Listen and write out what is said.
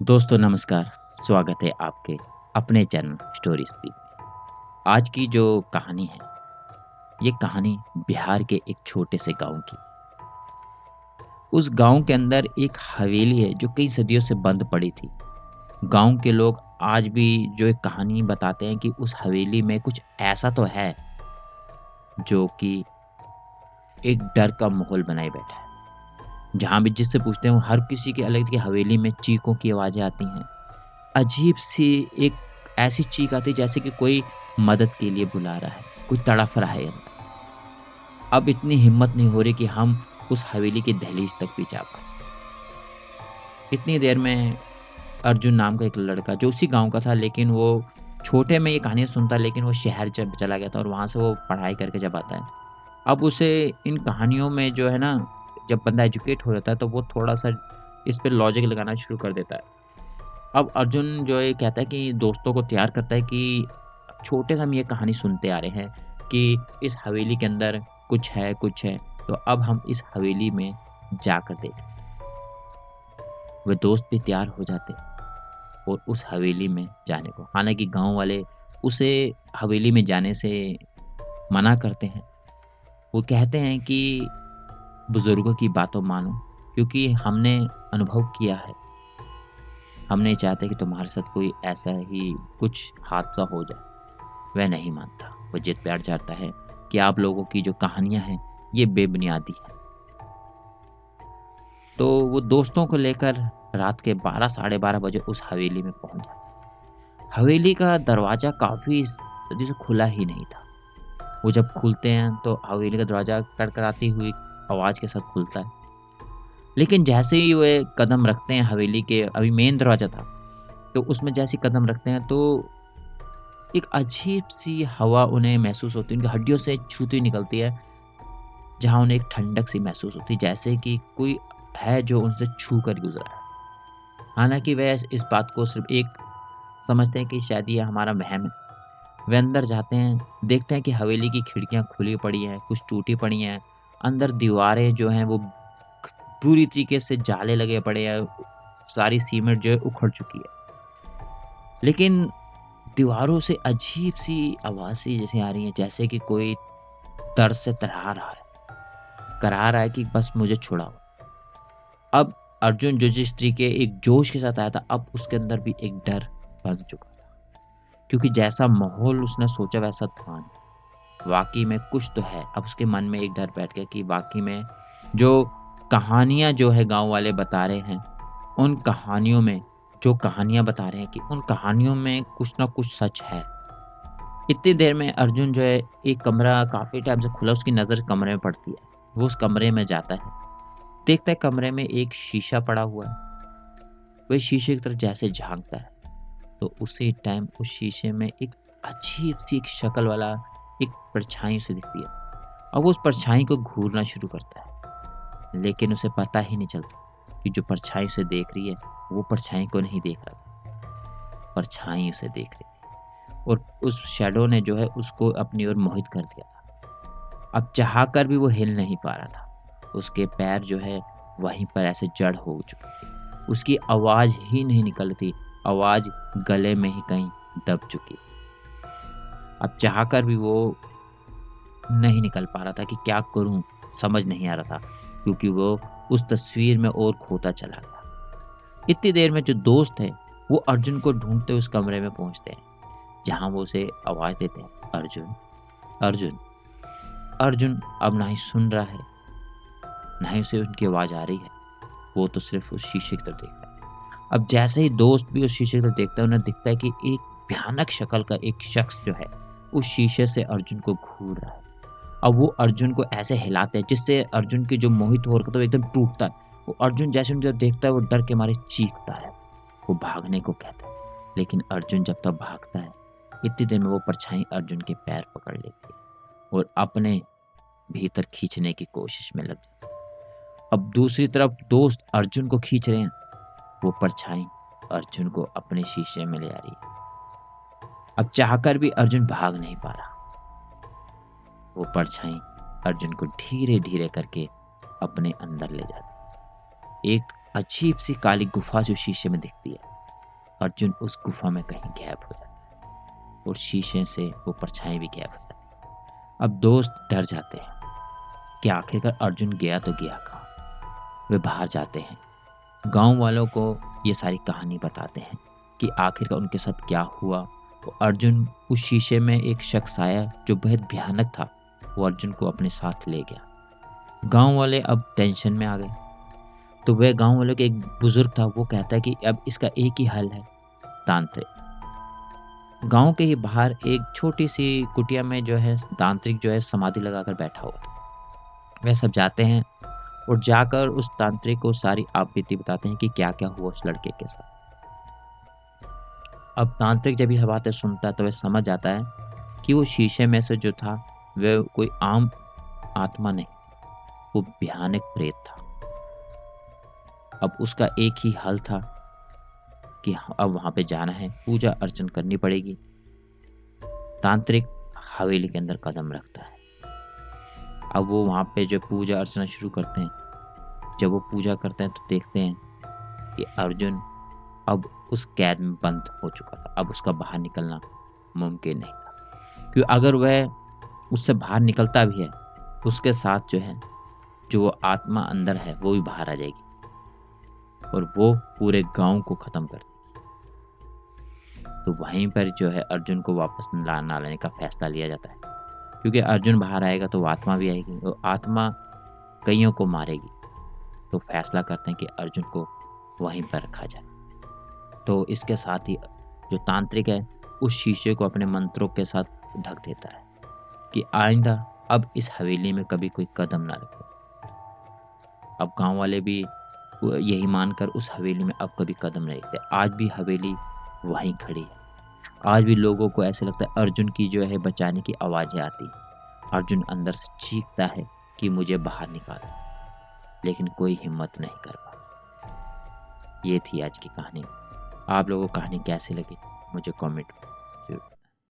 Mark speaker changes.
Speaker 1: दोस्तों नमस्कार, स्वागत है आपके अपने चैनल स्टोरी स्पीक में। आज की जो कहानी है, ये कहानी बिहार के एक छोटे से गाँव की। उस गाँव के अंदर एक हवेली है जो कई सदियों से बंद पड़ी थी। गाँव के लोग आज भी जो एक कहानी बताते हैं कि उस हवेली में कुछ ऐसा तो है, जो कि एक डर का माहौल बनाए बैठा है। जहाँ भी जिससे पूछते हैं, हर किसी के अलग की हवेली में चीखों की आवाज़ें आती हैं। अजीब-सी एक ऐसी चीख आती है जैसे कि कोई मदद के लिए बुला रहा है, कोई तड़फ रहा है अंदर। अब इतनी हिम्मत नहीं हो रही कि हम उस हवेली की दहलीज तक भी जा पाएँ। इतनी देर में अर्जुन नाम का एक लड़का जो उसी गाँव का था, लेकिन वो छोटे में ये कहानियाँ सुनता, लेकिन वो शहर जब चला गया था और वहाँ से वो पढ़ाई करके जब आता है। अब उसे इन कहानियों में जो है ना, जब बंदा एजुकेट हो जाता है तो वो थोड़ा-सा इस पे लॉजिक लगाना शुरू कर देता है। अब अर्जुन जो है कहता है कि दोस्तों को तैयार करता है कि छोटे से हम ये कहानी सुनते आ रहे हैं कि इस हवेली के अंदर कुछ है, तो अब हम इस हवेली में जाकर देखें। वे दोस्त भी तैयार हो जाते हैं और उस हवेली में जाने को। हालाँकि गाँव वाले उसे हवेली में जाने से मना करते हैं। वो कहते हैं कि बुजुर्गों की बातों मानो, क्योंकि हमने अनुभव किया है। हम नहीं चाहते कि तुम्हारे साथ कोई ऐसा ही कुछ हादसा हो जाए। वह नहीं मानता। वो जिद पे अड़ जाता है कि आप लोगों की जो कहानियाँ हैं, ये बेबुनियादी हैं। तो वो दोस्तों को लेकर रात के 12 साढ़े 12 बजे उस हवेली में पहुँच जाता है। हवेली का दरवाज़ा काफ़ी सदी से खुला ही नहीं था। वो जब खुलते हैं तो हवेली का दरवाज़ा कड़कड़ाती हुई आवाज़ के साथ खुलता है। लेकिन जैसे ही वे कदम रखते हैं हवेली के, अभी मेन दरवाज़ा था, तो उसमें जैसे ही कदम रखते हैं तो एक अजीब-सी हवा उन्हें महसूस होती है, उनकी हड्डियों से छूती हुई निकलती है, जहाँ उन्हें एक ठंडक-सी महसूस होती है, जैसे कि कोई है जो उनसे छू कर गुज़रा है। हालाँकि वह इस बात को सिर्फ़ एक समझते हैं कि शायद ये हमारा वहम है। वे अंदर जाते हैं, देखते हैं कि हवेली की खिड़कियाँ खुली पड़ी हैं, कुछ टूटी पड़ी हैं, अंदर दीवारें जो हैं वो पूरी तरीके से जाले लगे पड़े हैं, सारी सीमेंट जो है उखड़ चुकी है। लेकिन दीवारों से अजीब-सी आवाज़ें जैसे आ रही हैं, जैसे कि कोई दर्द से कराह रहा है कि बस मुझे छुड़ाओ। अब अर्जुन जो जिस तरीके एक जोश के साथ आया था, अब उसके अंदर भी एक डर बन चुका था। क्योंकि जैसा माहौल उसने सोचा वैसा था नहीं। वाक़ई में कुछ तो है। अब उसके मन में एक डर बैठ गया कि वाक़ई में जो कहानियाँ जो है गाँव वाले बता रहे हैं, उन कहानियों में जो कहानियाँ बता रहे हैं कि उन कहानियों में कुछ न कुछ सच है। इतनी देर में अर्जुन जो है, एक कमरा काफ़ी टाइम से खुला उसकी नज़र कमरे में पड़ती है। वो उस कमरे में जाता है, देखता है कमरे में एक शीशा पड़ा हुआ है। वह शीशे की तरफ जैसे झाँकता है, तो उसी टाइम उस शीशे में एक अजीब-सी एक शक्ल वाला एक परछाई उसे दिखती है। अब वो उस परछाई को घूरना शुरू करता है, लेकिन उसे पता ही नहीं चलता कि जो परछाई उसे देख रही है, वो परछाई को नहीं देख रहा था, परछाई उसे देख रही थी। और उस शैडो ने जो है उसको अपनी ओर मोहित कर दिया था। अब चाहकर भी वो हिल नहीं पा रहा था। उसके पैर जो है वहीं पर ऐसे जड़ हो चुके थे। उसकी आवाज़ ही नहीं निकल रही थी, आवाज़ गले में ही कहीं दब चुकी। अब चाहकर भी वो नहीं निकल पा रहा था कि क्या करूँ? समझ नहीं आ रहा था, क्योंकि वो उस तस्वीर में और खोता चला गया। इतनी देर में जो दोस्त है, वो अर्जुन को ढूँढते उस कमरे में पहुँचते हैं, जहाँ वो उसे आवाज़ देते हैं, अर्जुन, अर्जुन। अर्जुन अब ना ही सुन रहा है, ना ही उसे उनकी आवाज़ आ रही है। वो तो सिर्फ़ उस शीशे की तरफ देख रहा है। अब जैसे ही दोस्त भी उस शीशे की तरफ देखता है, उन्हें दिखता है कि एक भयानक शक्ल का एक शख्स जो है, उस शीशे से अर्जुन को घूर रहा है। अब वो अर्जुन को ऐसे हिलाते हैं, जिससे अर्जुन की जो मोहित हो रखा था वो एकदम टूटता है। वो अर्जुन जैसे उनको देखता है, वो डर के मारे चीखता है। वो भागने को कहता है, लेकिन अर्जुन जब तक भागता है, इतनी देर में वो परछाई अर्जुन के पैर पकड़ लेती है और अपने भीतर खींचने की कोशिश में लग जाती है। अब दूसरी तरफ दोस्त अर्जुन को खींच रहे हैं, वो परछाई अर्जुन को अपने शीशे में ले आ रही है। अब चाहकर भी अर्जुन भाग नहीं पा रहा। वो परछाई अर्जुन को धीरे-धीरे करके अपने अंदर ले जाती है। एक अजीब-सी काली गुफ़ा जो शीशे में दिखती है। अर्जुन उस गुफा में कहीं गायब हो जाता है और शीशे से वो परछाई भी गायब हो जाती है। अब दोस्त डर जाते हैं कि आखिरकार अर्जुन गया तो गया कहाँ। वे बाहर जाते हैं, गांव वालों को ये सारी कहानी बताते हैं कि आखिरकार उनके साथ क्या हुआ। तो अर्जुन उस शीशे में एक शख्स आया जो बेहद भयानक था, वो अर्जुन को अपने साथ ले गया। गांव वाले अब टेंशन में आ गए। तो वह गांव वालों के एक बुजुर्ग था, वो कहता है कि अब इसका एक ही हल है, तांत्रिक। गांव के ही बाहर एक छोटी सी कुटिया में जो है तांत्रिक जो है समाधि लगाकर बैठा हुआ था। वह सब जाते हैं और जाकर उस तांत्रिक को सारी आपबीती बताते हैं कि क्या क्या हुआ उस लड़के के साथ। अब तांत्रिक जब यह बातें सुनता है तो वह समझ जाता है कि वो शीशे में से जो था वह कोई आम आत्मा नहीं, वो भयानक प्रेत था। अब उसका एक ही हल था कि अब वहां पे जाना है, पूजा अर्चन करनी पड़ेगी। तांत्रिक हवेली के अंदर कदम रखता है। अब वो वहां पे जो पूजा अर्चना शुरू करते हैं, जब वो पूजा करते हैं तो देखते हैं कि अर्जुन अब उस कैद में बंद हो चुका था। अब उसका बाहर निकलना मुमकिन नहीं था, क्योंकि अगर वह उससे बाहर निकलता भी है तो उसके साथ जो है, जो वो आत्मा अंदर है वो भी बाहर आ जाएगी और वो पूरे गांव को खत्म कर देगी। तो वहीं पर जो है अर्जुन को वापस ना लाने का फैसला लिया जाता है, क्योंकि अर्जुन बाहर आएगा तो वो आत्मा भी आएगी और आत्मा कईयों को मारेगी। तो फैसला करते हैं कि अर्जुन को वहीं पर रखा जाए। तो इसके साथ ही जो तांत्रिक है उस शीशे को अपने मंत्रों के साथ ढक देता है कि आइंदा अब इस हवेली में कभी कोई कदम ना रखे। अब गांव वाले भी यही मानकर उस हवेली में अब कभी कदम नहीं रखते। आज भी हवेली वहीं खड़ी है। आज भी लोगों को ऐसे लगता है अर्जुन की जो है बचाने की आवाजें आती हैं। अर्जुन अंदर से चीखता है कि मुझे बाहर निकालो, लेकिन कोई हिम्मत नहीं कर पाता। ये थी आज की कहानी। आप लोगों को कहानी कैसी लगी मुझे कमेंट